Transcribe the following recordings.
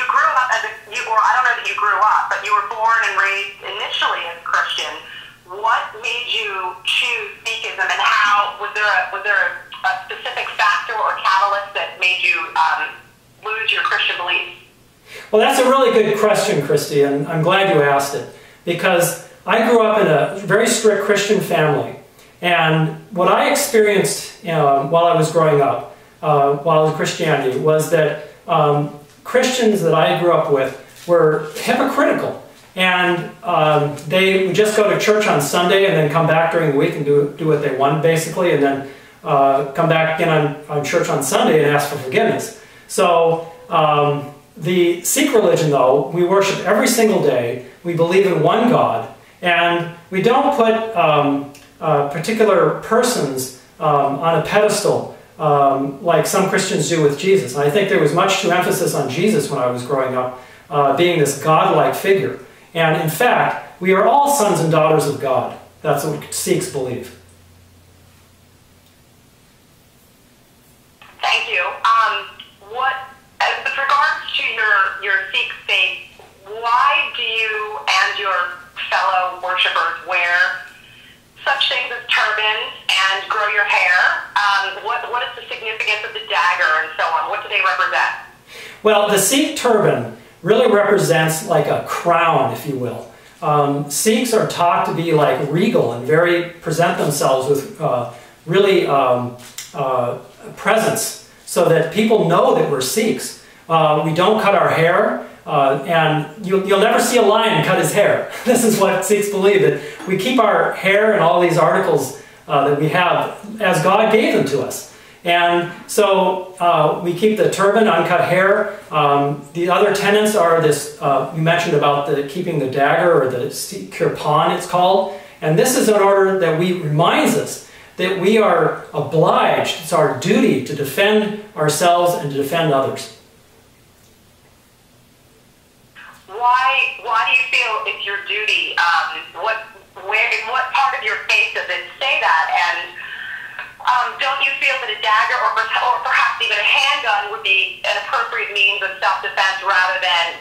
you grew up as or I don't know that you grew up, but you were born and raised initially as Christian. What made you choose Sikhism, and how was there a specific factor or catalyst that made you lose your Christian beliefs? Well, that's a really good question, Christy, and I'm glad you asked it, because I grew up in a very strict Christian family, and what I experienced while I was growing up, while I was in Christianity, was that Christians that I grew up with were hypocritical, and they would just go to church on Sunday and then come back during the week and do what they wanted, basically, and then come back again on church on Sunday and ask for forgiveness. So the Sikh religion, though, we worship every single day. We believe in one God, and we don't put particular persons on a pedestal like some Christians do with Jesus. And I think there was much too emphasis on Jesus when I was growing up, being this God-like figure. And in fact, we are all sons and daughters of God. That's what Sikhs believe. Thank you. With regards to your Sikh faith, why do you and your fellow worshippers wear such things as turbans and grow your hair? What is the significance of the dagger and so on? What do they represent? Well, the Sikh turban really represents like a crown, if you will. Sikhs are taught to be like regal and present themselves with really presence, so that people know that we're Sikhs. We don't cut our hair, and you'll never see a lion cut his hair. This is what Sikhs believe, that we keep our hair and all these articles that we have as God gave them to us. And so we keep the turban, uncut hair. The other tenets are this, you mentioned about keeping the dagger, or the kirpan it's called. And this is in order that reminds us that we are obliged, it's our duty to defend ourselves and to defend others. Why do you feel it's your duty? In what part of your faith does it say that? And don't you feel that a dagger or perhaps even a handgun would be an appropriate means of self-defense rather than,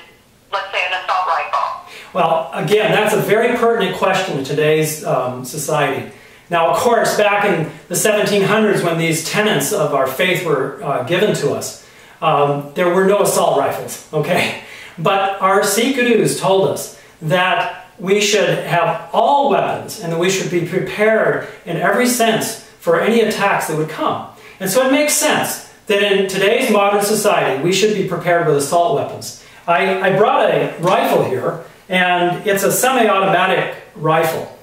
let's say, an assault rifle? Well, again, that's a very pertinent question in today's society. Now, of course, back in the 1700s, when these tenets of our faith were given to us, there were no assault rifles, okay? But our Sikh gurus told us that we should have all weapons and that we should be prepared in every sense for any attacks that would come. And so it makes sense that in today's modern society, we should be prepared with assault weapons. I brought a rifle here, and it's a semi-automatic rifle.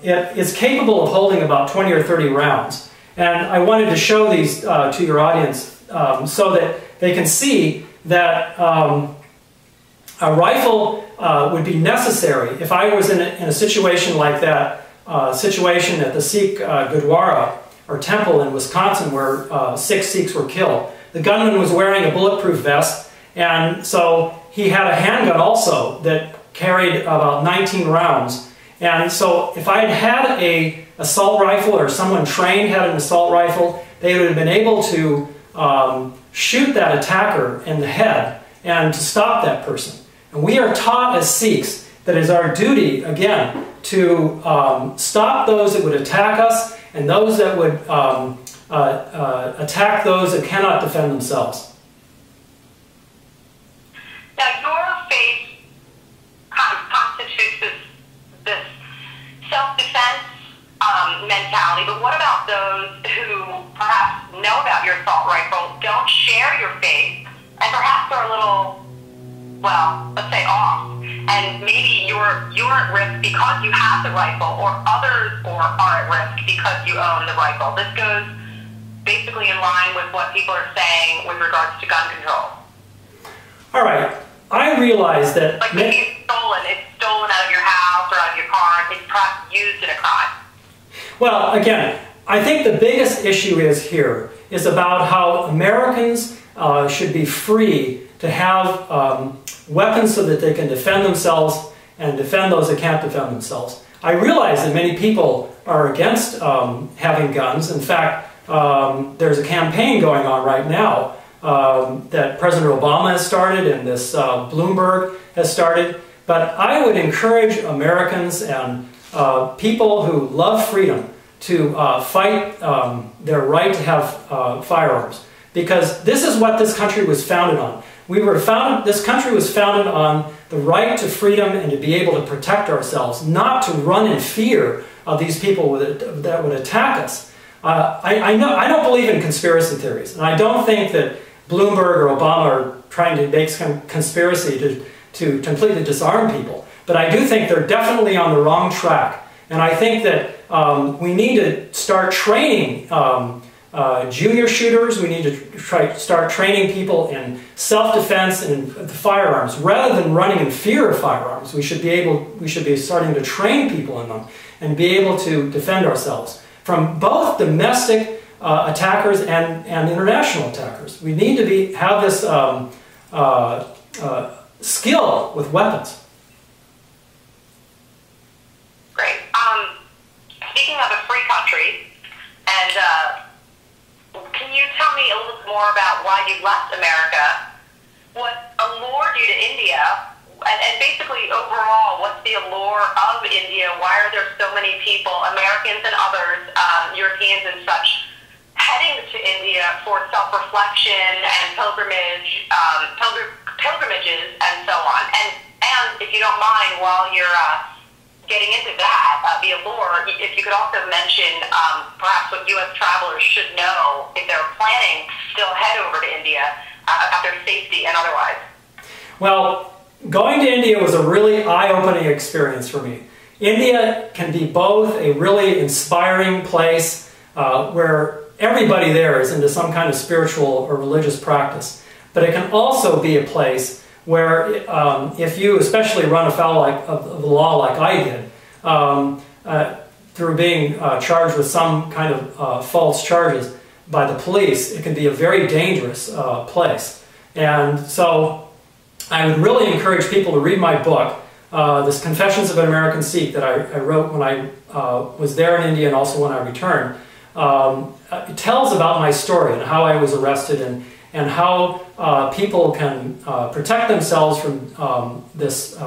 It's capable of holding about 20 or 30 rounds. And I wanted to show these to your audience so that they can see that a rifle would be necessary if I was in a situation like that, situation at the Sikh Gurdwara or temple in Wisconsin where 6 Sikhs were killed. The gunman was wearing a bulletproof vest, and so he had a handgun also that carried about 19 rounds. And so if I had an assault rifle, or someone trained had an assault rifle, they would have been able to shoot that attacker in the head and to stop that person. And we are taught as Sikhs that it is our duty, again, to stop those that would attack us and those that would attack those that cannot defend themselves. Now, your faith constitutes this self-defense mentality, but what about those who perhaps know about your assault rifle, don't share your faith, and perhaps are a little, well, let's say off, and maybe you're at risk because you have the rifle, or others are at risk because you own the rifle? This goes basically in line with what people are saying with regards to gun control. All right, I realize that... Like maybe it's stolen out of your house or out of your car, and it's perhaps used in a crime. Well, again, I think the biggest issue is about how Americans should be free to have weapons so that they can defend themselves and defend those that can't defend themselves. I realize that many people are against having guns. In fact, there's a campaign going on right now that President Obama has started and this Bloomberg has started. But I would encourage Americans and people who love freedom to fight their right to have firearms, because this is what this country was founded on. This country was founded on the right to freedom and to be able to protect ourselves, not to run in fear of these people that would attack us. I don't believe in conspiracy theories, and I don't think that Bloomberg or Obama are trying to make some conspiracy to completely disarm people. But I do think they're definitely on the wrong track. And I think that we need to start training junior shooters. We need to start training people in self-defense and firearms, rather than running in fear of firearms. We should be starting to train people in them and be able to defend ourselves from both domestic attackers and international attackers. We need to have this skill with weapons. Great. Speaking of a free country, and can you tell me a little bit more about why you left America? What allured you to India? And basically, overall, what's the allure of India? Why are there so many people, Americans and others, Europeans and such, heading to India for self-reflection and pilgrimages and so on? And if you don't mind, while you're getting into that, the allure, if you could also mention perhaps what U.S. travelers should know if they're planning to still head over to India about their safety and otherwise. Well, going to India was a really eye-opening experience for me. India can be both a really inspiring place where everybody there is into some kind of spiritual or religious practice, but it can also be a place where if you especially run afoul of the law like I did, through being charged with some kind of false charges by the police, it can be a very dangerous place. And so I would really encourage people to read my book, this Confessions of an American Sikh, that I wrote when I was there in India and also when I returned. It tells about my story and how I was arrested and how people can protect themselves from this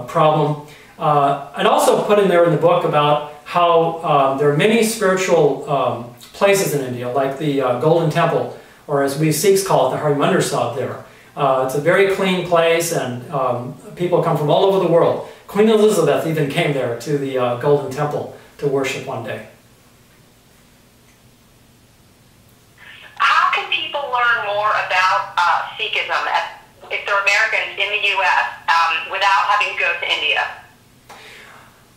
problem. I'd also put in there in the book about how there are many spiritual places in India, like the Golden Temple, or as we Sikhs call it, the Harimandir Sahib there. It's a very clean place, and people come from all over the world. Queen Elizabeth even came there to the Golden Temple to worship one day. How can people learn more about Sikhism if they're Americans in the U.S. Without having to go to India?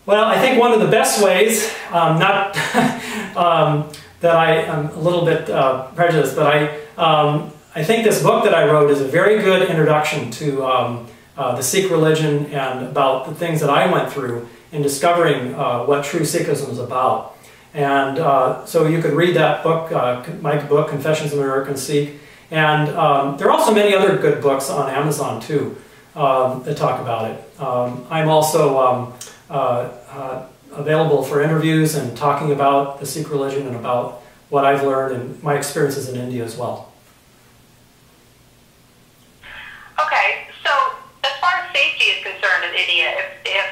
Well, I think one of the best ways, not that I am a little bit prejudiced, but I think this book that I wrote is a very good introduction to the Sikh religion and about the things that I went through in discovering what true Sikhism is about. And so you could read that book, my book, Confessions of an American Sikh. And there are also many other good books on Amazon too that talk about it. I'm also available for interviews and talking about the Sikh religion and about what I've learned and my experiences in India as well. Okay, so as far as safety is concerned in India, if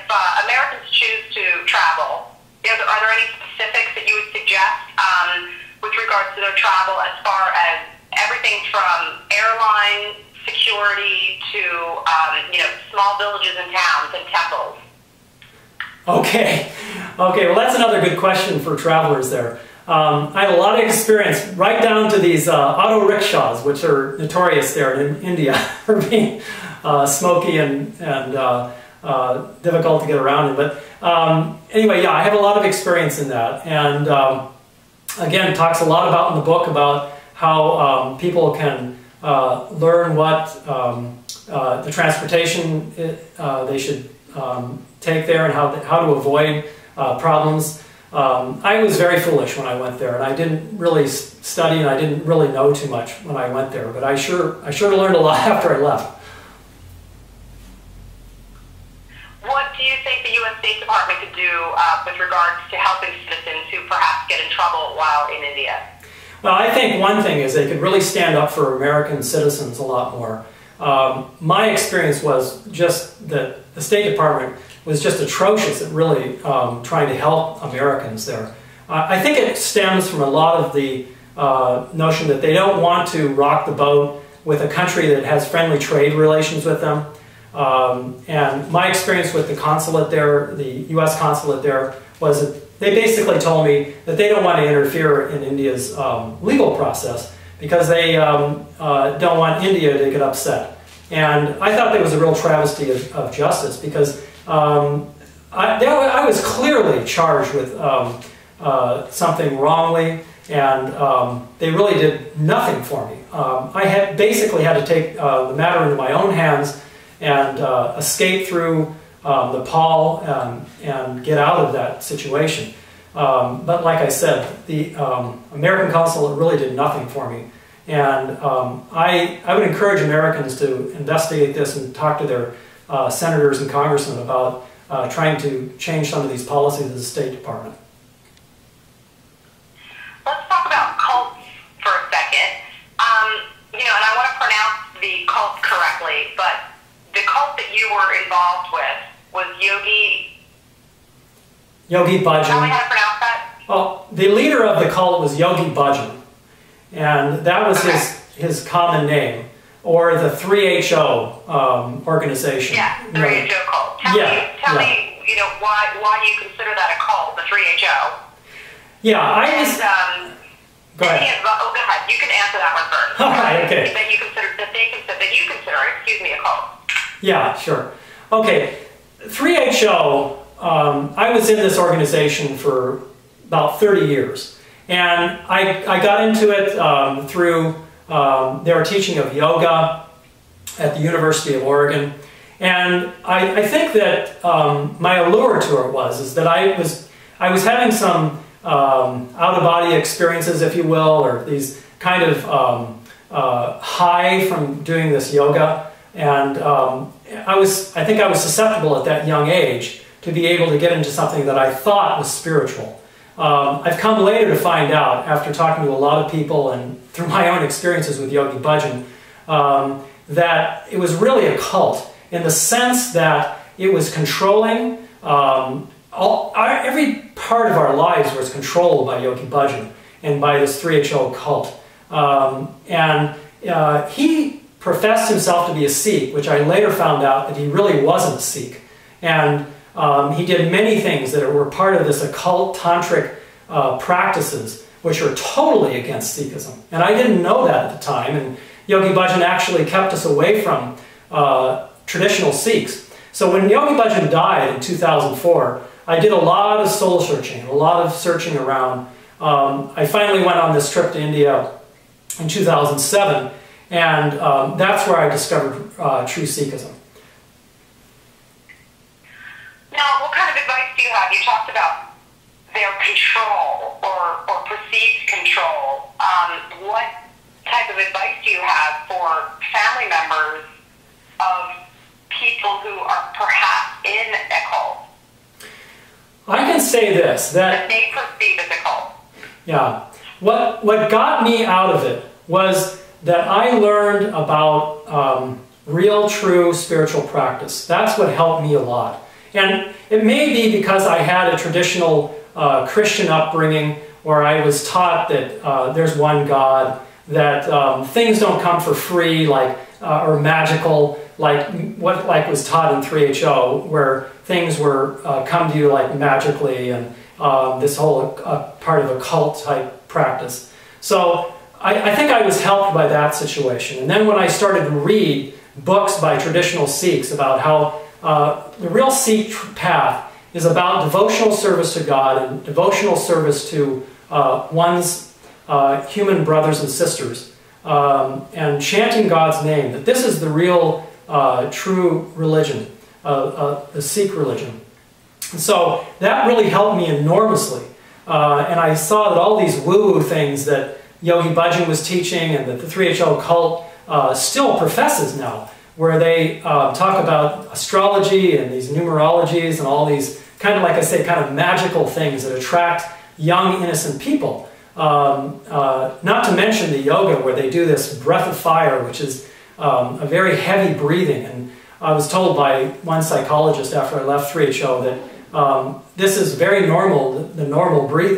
Americans choose to travel, are there any specifics that you would suggest with regards to their travel, as far as everything from airline security to small villages and towns and temples? Okay, well that's another good question for travelers there. I had a lot of experience, right down to these auto rickshaws, which are notorious there in India for being smoky and difficult to get around in. But anyway, yeah, I have a lot of experience in that. And again, it talks a lot about in the book about how people can learn what the transportation they should take there and how to avoid problems. I was very foolish when I went there, and I didn't really study, and I didn't really know too much when I went there. But I sure learned a lot after I left. What do you think the U.S. State Department could do with regards to helping citizens who perhaps get in trouble while in India? Well, I think one thing is they could really stand up for American citizens a lot more. My experience was just that the State Department was just atrocious at really trying to help Americans there. I think it stems from a lot of the notion that they don't want to rock the boat with a country that has friendly trade relations with them. And my experience with the consulate there, the U.S. consulate there, was that they basically told me that they don't want to interfere in India's legal process because they don't want India to get upset. And I thought that was a real travesty of justice because I was clearly charged with something wrongly, and they really did nothing for me. I basically had to take the matter into my own hands and escape through Nepal and get out of that situation. But like I said, the American consulate really did nothing for me. And I would encourage Americans to investigate this and talk to their senators and congressmen about trying to change some of these policies of the State Department. Let's talk about cults for a second. You know, and I want to pronounce the cult correctly, but the cult that you were involved with was Yogi Bhajan. Tell me how to pronounce that? Well, the leader of the cult was Yogi Bhajan, and that was his common name, or the 3HO organization. Yeah, 3HO cult. Tell me, you know, why you consider that a cult, the 3HO? Yeah, Go ahead. Go ahead. You can answer that one first. All right, okay. That you consider, excuse me, a cult. Yeah, sure. Okay, 3HO, I was in this organization for about 30 years. And I got into it through their teaching of yoga at the University of Oregon. And I think that my allure to it is that I was having some out-of-body experiences, if you will, or these kind of high from doing this yoga. And I think I was susceptible at that young age to be able to get into something that I thought was spiritual. I've come later to find out, after talking to a lot of people and through my own experiences with Yogi Bhajan, that it was really a cult in the sense that it was controlling. Every part of our lives was controlled by Yogi Bhajan and by this 3HO cult. He professed himself to be a Sikh, which I later found out that he really wasn't a Sikh. And he did many things that were part of this occult tantric practices, which are totally against Sikhism. And I didn't know that at the time, and Yogi Bhajan actually kept us away from traditional Sikhs. So when Yogi Bhajan died in 2004, I did a lot of soul searching, a lot of searching around. I finally went on this trip to India in 2007, and that's where I discovered true Sikhism. Now, what kind of advice do you have? You talked about their control or perceived control. What type of advice do you have for family members of people who are perhaps in a cult? I can say this, that they perceive as a cult. Yeah. What got me out of it was that I learned about real, true spiritual practice. That's what helped me a lot. And it may be because I had a traditional Christian upbringing where I was taught that there's one God, that things don't come for free, like or magical, like what was taught in 3HO, where things were come to you like magically, and this whole part of a cult type practice. So I think I was helped by that situation. And then when I started to read books by traditional Sikhs about how the real Sikh path is about devotional service to God and devotional service to one's human brothers and sisters, and chanting God's name, that this is the real true religion, the Sikh religion. And so that really helped me enormously. And I saw that all these woo-woo things that Yogi Bhajan was teaching and that the 3HO cult still professes now, where they talk about astrology and these numerologies and all these kind of, like I say, kind of magical things that attract young, innocent people. Not to mention the yoga where they do this breath of fire, which is a very heavy breathing. And I was told by one psychologist after I left 3HO that this is very normal, the normal breathing.